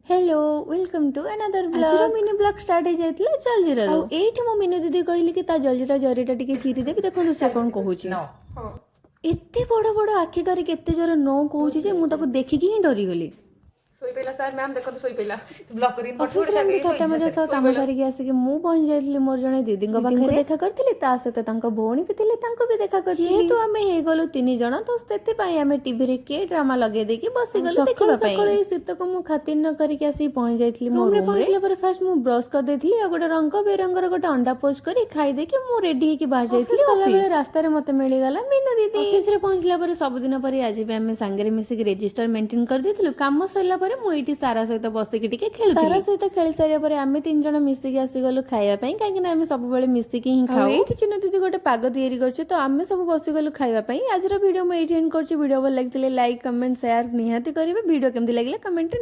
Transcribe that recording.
Hello welcome to another blog. आज mini blog start हो जाइतिला जलजीरा रो एठी मो मिनु दीदी कहली कि ता जलजीरा जरीटा टिके चीरी देबी देखो से कोन कहूची एते बड़ बड़ आखि करी केते जोर नो कहूची जे मु ताको देखिकी ही डरी गली। सोई पहिला सर मैम देखो तो सोई पहिला ब्लॉक करिन ऑफिस रे एमती थट्टा मजा सह काम सारी के आसी कि मु पहुंच जाइतली मोर जने दीदींग पाखरे देखा करथिले ता सहित तांको भौणी भी थिले तांको भी देखा करथिले जेहेतु आमे हे गलो तीन जण तो सेति पई आमे टीवी रे के ड्रामा लगे देकी बसी गलो देखिबा पई सकाळे सित को मु खातिर न करी के आसी पहुंच जाइतली मोर रे पहुंचले पर फर्स्ट मु ब्रश कर देथली आ गोटे रंग बेरंगर गोटे अंडा पोस्ट करी खाई देकी मु रेडी हे की बाहर जाइतली गला बेले रास्ता रे मते मिली गला मीनू दीदी। ऑफिस रे पहुंचला पर सब दिन पर आज भी आमे संगे रे मिसी के रजिस्टर मेंटेन कर देथलु काम सैला पर मु एठी सारा सहित बसिकी टिके खेलुथि सारा सहित खेली सारिया पर आमे तीन जण मिसिकी आसी गलु खाइबा पई काहे कि आमे सब बेले मिसिकी ही खाऊ। एठी चिन्ह दीदी गोटे पाग तयारी करछि तो आमे सब बसी गलु खाइबा पई। आजर वीडियो मु एठी एंड करछि। वीडियो भल लागथिले लाइक कमेंट शेयर निहाती करिवे। वीडियो केमति लागिला कमेंट